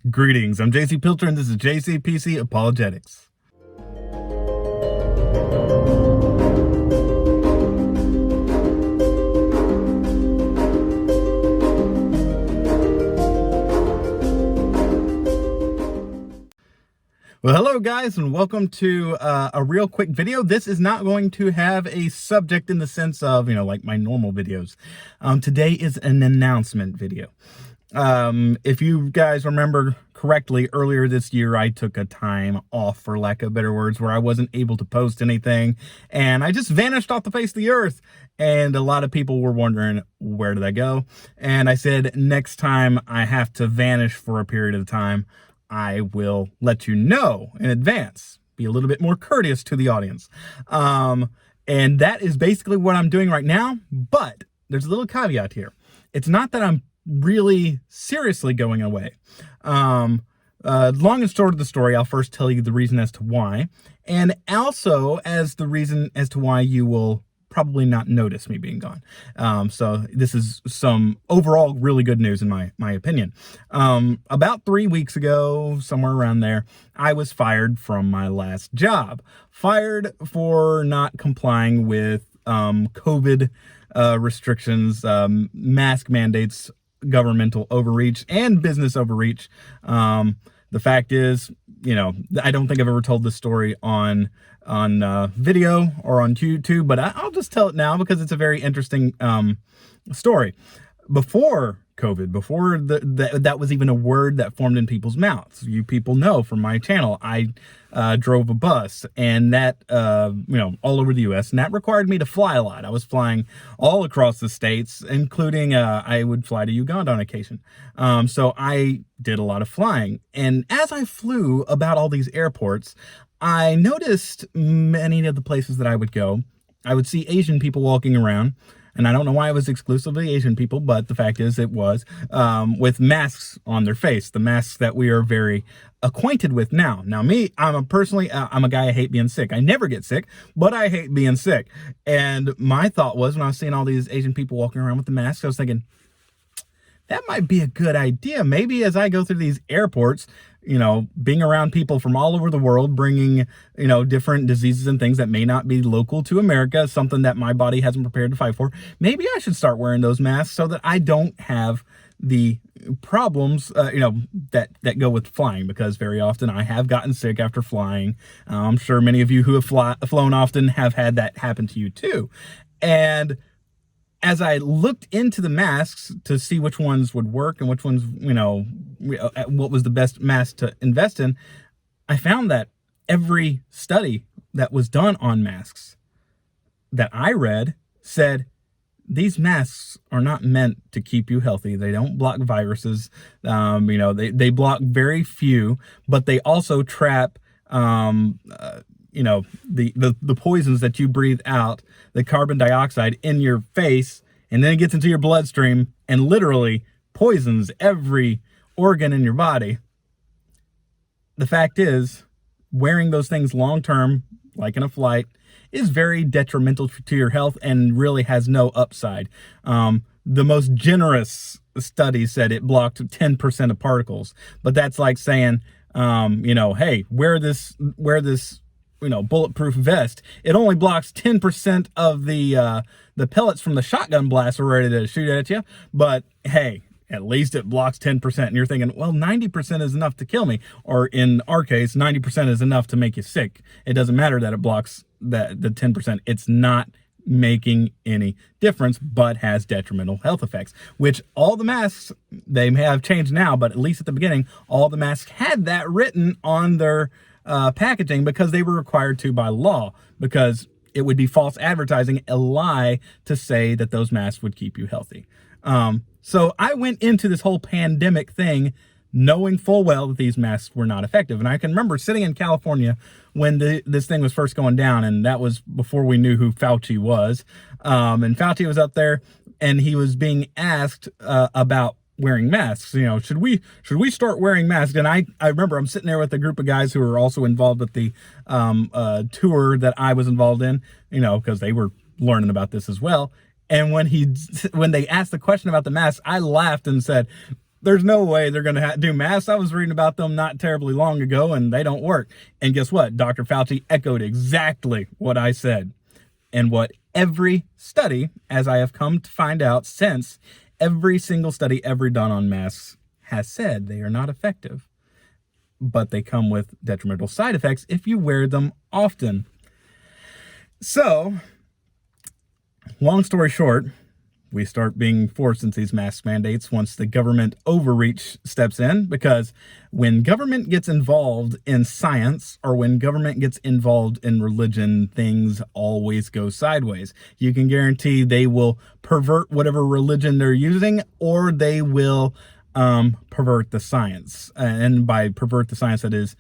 Greetings, I'm JC Pilter and this is JCPC Apologetics. Well, hello guys, and welcome to a real quick video. This is not going to have a subject in the sense of, like my normal videos. Today is an announcement video. If you guys remember correctly, earlier this year, I took a time off, for lack of better words, where I wasn't able to post anything, and I just vanished off the face of the earth. And a lot of people were wondering, where did I go? And I said, next time I have to vanish for a period of time, I will let you know in advance, be a little bit more courteous to the audience. And that is basically what I'm doing right now, but there's a little caveat here. It's not that I'm really seriously going away. Long and short of the story, I'll first tell you the reason as to why, and also as the reason as to why you will probably not notice me being gone. So this is some overall really good news in my opinion. About 3 weeks ago, somewhere around there, I was fired from my last job. Fired for not complying with COVID restrictions, mask mandates, governmental overreach, and business overreach. The fact is, I don't think I've ever told this story on video or on YouTube, but I'll just tell it now because it's a very interesting story. Before COVID, before that was even a word that formed in people's mouths. You people know from my channel, I drove a bus, and that, all over the U.S., and that required me to fly a lot. I was flying all across the states, including, I would fly to Uganda on occasion. So I did a lot of flying. And as I flew about all these airports, I noticed many of the places that I would go, I would see Asian people walking around. And I don't know why it was exclusively Asian people, but the fact is it was, with masks on their face, the masks that we are very acquainted with now. Now me, I'm a guy, I hate being sick. I never get sick, but I hate being sick. And my thought was, when I was seeing all these Asian people walking around with the masks, I was thinking, that might be a good idea. Maybe as I go through these airports, being around people from all over the world, bringing, different diseases and things that may not be local to America, something that my body hasn't prepared to fight for. Maybe I should start wearing those masks so that I don't have the problems, that go with flying, because very often I have gotten sick after flying. I'm sure many of you who have flown often have had that happen to you too. And as I looked into the masks to see which ones would work and which ones, what was the best mask to invest in, I found that every study that was done on masks that I read said, these masks are not meant to keep you healthy. They don't block viruses. They block very few, but they also trap, the poisons that you breathe out, the carbon dioxide in your face, and then it gets into your bloodstream and literally poisons every organ in your body. The fact is, wearing those things long-term, like in a flight, is very detrimental to your health and really has no upside. The most generous study said it blocked 10% of particles, but that's like saying, hey, wear this bulletproof vest. It only blocks 10% of the pellets from the shotgun blast we're ready to shoot at you. But hey, at least it blocks 10%. And you're thinking, well, 90% is enough to kill me. Or in our case, 90% is enough to make you sick. It doesn't matter that it blocks the 10%. It's not making any difference, but has detrimental health effects, which all the masks, they may have changed now, but at least at the beginning, all the masks had that written on their packaging because they were required to by law, because it would be false advertising, a lie to say that those masks would keep you healthy. So I went into this whole pandemic thing knowing full well that these masks were not effective. And I can remember sitting in California when this thing was first going down, and that was before we knew who Fauci was. And Fauci was up there, and he was being asked about wearing masks. Should we start wearing masks? And I remember I'm sitting there with a group of guys who were also involved with the tour that I was involved in, because they were learning about this as well. And when they asked the question about the mask, I laughed and said, There's no way they're going to do masks. I was reading about them not terribly long ago, and they don't work. And guess what? Dr. Fauci echoed exactly what I said. And what every study, as I have come to find out since, every single study ever done on masks has said they are not effective. But they come with detrimental side effects if you wear them often. So, long story short, we start being forced into these mask mandates once the government overreach steps in, because when government gets involved in science or when government gets involved in religion, things always go sideways. You can guarantee they will pervert whatever religion they're using, or they will pervert the science. And by pervert the science, that is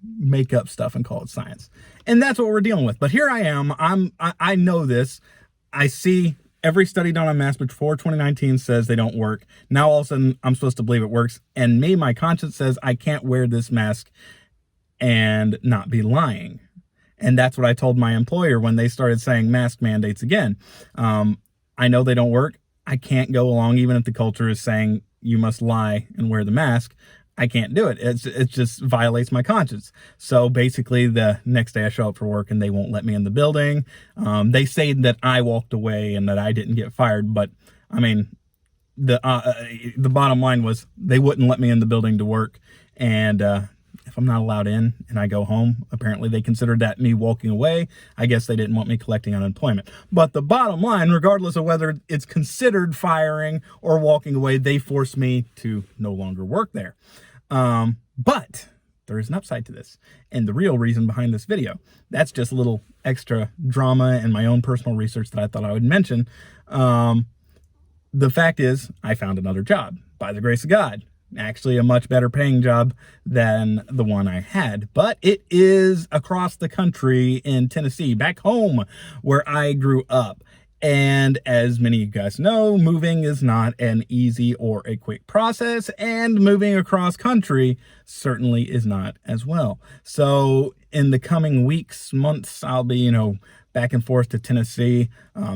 make up stuff and call it science. And that's what we're dealing with. But here I am. I know this. I see every study done on masks before 2019 says they don't work. Now all of a sudden I'm supposed to believe it works. And me, my conscience says I can't wear this mask and not be lying. And that's what I told my employer when they started saying mask mandates again. I know they don't work. I can't go along even if the culture is saying you must lie and wear the mask. I can't do it. It just violates my conscience. So basically the next day I show up for work and they won't let me in the building. They say that I walked away and that I didn't get fired. But I mean, the bottom line was they wouldn't let me in the building to work. And if I'm not allowed in and I go home, apparently they considered that me walking away. I guess they didn't want me collecting unemployment. But the bottom line, regardless of whether it's considered firing or walking away, they forced me to no longer work there. But there is an upside to this. And the real reason behind this video, that's just a little extra drama and my own personal research that I thought I would mention. The fact is, I found another job by the grace of God. Actually, a much better paying job than the one I had. But it is across the country in Tennessee, back home where I grew up. And as many of you guys know, moving is not an easy or a quick process, and moving across country certainly is not as well. So in the coming weeks, months, I'll be, back and forth to Tennessee,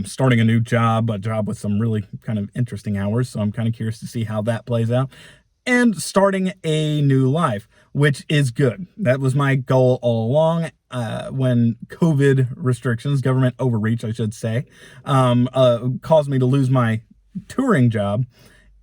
starting a new job, a job with some really kind of interesting hours. So I'm kind of curious to see how that plays out. And starting a new life, which is good. That was my goal all along. When COVID restrictions, government overreach, I should say, caused me to lose my touring job,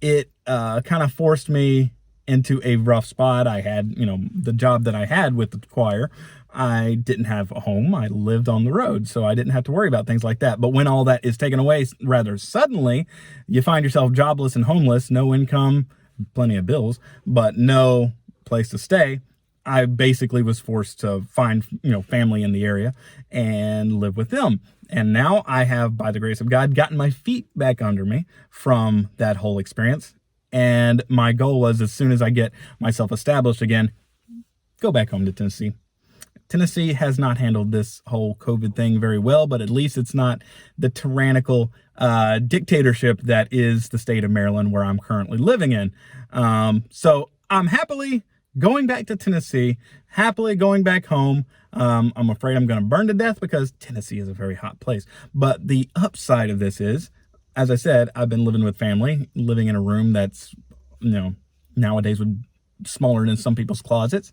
it kind of forced me into a rough spot. I had, the job that I had with the choir, I didn't have a home. I lived on the road, so I didn't have to worry about things like that. But when all that is taken away rather suddenly, you find yourself jobless and homeless, no income, plenty of bills, but no place to stay. I basically was forced to find, family in the area and live with them. And now I have, by the grace of God, gotten my feet back under me from that whole experience. And my goal was, as soon as I get myself established again, go back home to Tennessee. Tennessee has not handled this whole COVID thing very well, but at least it's not the tyrannical dictatorship that is the state of Maryland, where I'm currently living in. So I'm happily going back to Tennessee, happily going back home. I'm afraid I'm going to burn to death because Tennessee is a very hot place. But the upside of this is, as I said, I've been living with family, living in a room that's, nowadays would smaller than some people's closets.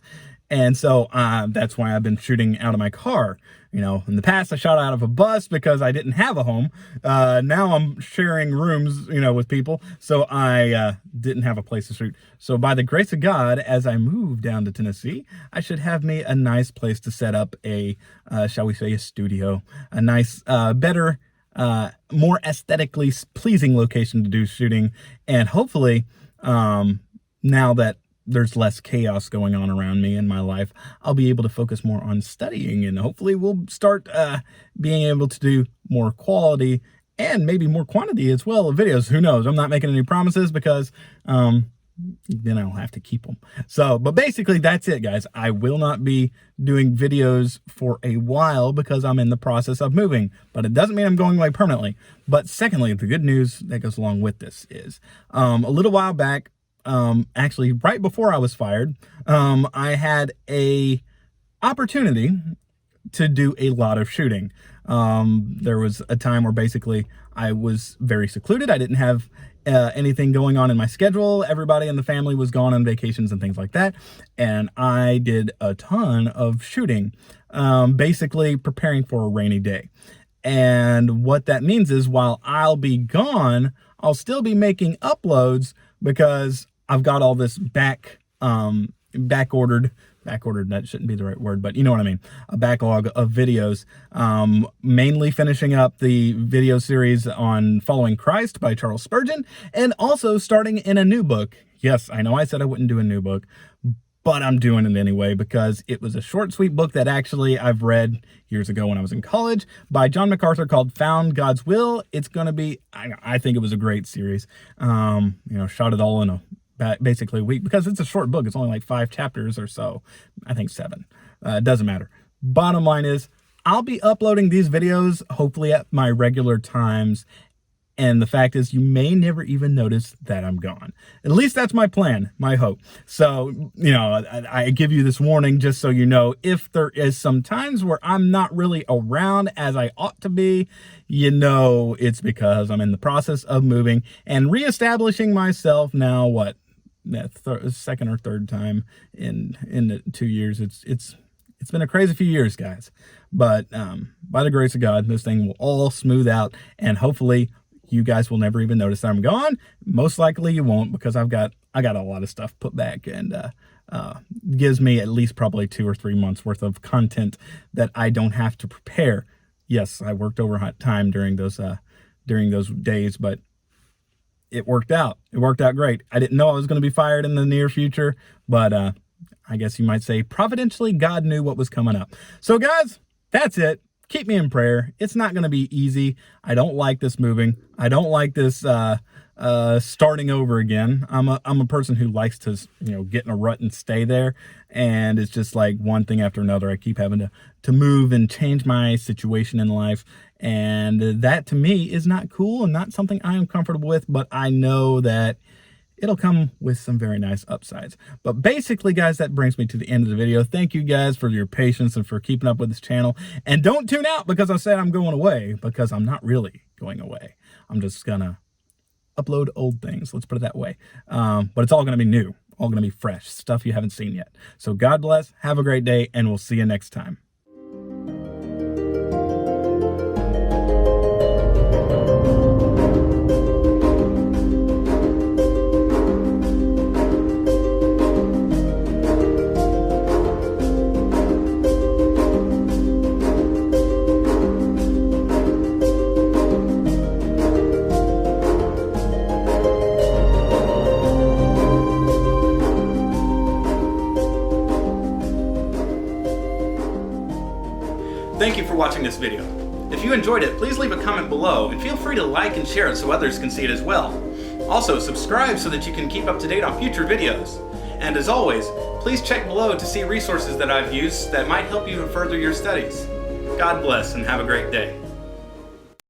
And so that's why I've been shooting out of my car. In the past, I shot out of a bus because I didn't have a home. Now I'm sharing rooms, with people. So I didn't have a place to shoot. So by the grace of God, as I move down to Tennessee, I should have me a nice place to set up a, shall we say, a studio, a nice, better, more aesthetically pleasing location to do shooting. And hopefully, now that there's less chaos going on around me in my life, I'll be able to focus more on studying, and hopefully we'll start being able to do more quality and maybe more quantity as well of videos. Who knows? I'm not making any promises because then I'll have to keep them. So, but basically that's it, guys. I will not be doing videos for a while because I'm in the process of moving, but it doesn't mean I'm going away permanently. But secondly, the good news that goes along with this is a little while back, actually right before I was fired, I had a opportunity to do a lot of shooting. There was a time where basically I was very secluded. I didn't have anything going on in my schedule. Everybody in the family was gone on vacations and things like that. And I did a ton of shooting, basically preparing for a rainy day. And what that means is while I'll be gone, I'll still be making uploads because I've got all this back-ordered, that shouldn't be the right word, but you know what I mean, a backlog of videos, mainly finishing up the video series on Following Christ by Charles Spurgeon, and also starting in a new book. Yes, I know I said I wouldn't do a new book, but I'm doing it anyway because it was a short, sweet book that actually I've read years ago when I was in college by John MacArthur called Found God's Will. It's going to be, I think it was a great series. Shot it all in basically a week because it's a short book. It's only like 5 chapters or so. I think 7. It doesn't matter. Bottom line is I'll be uploading these videos hopefully at my regular times. And the fact is, you may never even notice that I'm gone. At least that's my plan, my hope. So, I give you this warning just so you know, if there is some times where I'm not really around as I ought to be, it's because I'm in the process of moving and reestablishing myself now, second or third time in the 2 years. It's been a crazy few years, guys. But by the grace of God, this thing will all smooth out, and hopefully you guys will never even notice that I'm gone. Most likely you won't, because I got a lot of stuff put back, and gives me at least probably 2 or 3 months worth of content that I don't have to prepare. Yes, I worked overtime during those days, but it worked out. It worked out great. I didn't know I was going to be fired in the near future, but I guess you might say providentially God knew what was coming up. So guys, that's it. Keep me in prayer. It's not going to be easy. I don't like this moving. I don't like this starting over again. I'm a person who likes to get in a rut and stay there, and it's just like one thing after another. I keep having to move and change my situation in life, and that to me is not cool and not something I am comfortable with, but I know that it'll come with some very nice upsides. But basically, guys, that brings me to the end of the video. Thank you guys for your patience and for keeping up with this channel. And don't tune out because I said I'm going away, because I'm not really going away. I'm just gonna upload old things, let's put it that way. But it's all gonna be new, all gonna be fresh, stuff you haven't seen yet. So God bless, have a great day, and we'll see you next time. Thank you for watching this video. If you enjoyed it, please leave a comment below, and feel free to like and share it so others can see it as well. Also, subscribe so that you can keep up to date on future videos. And as always, please check below to see resources that I've used that might help you to further your studies. God bless and have a great day.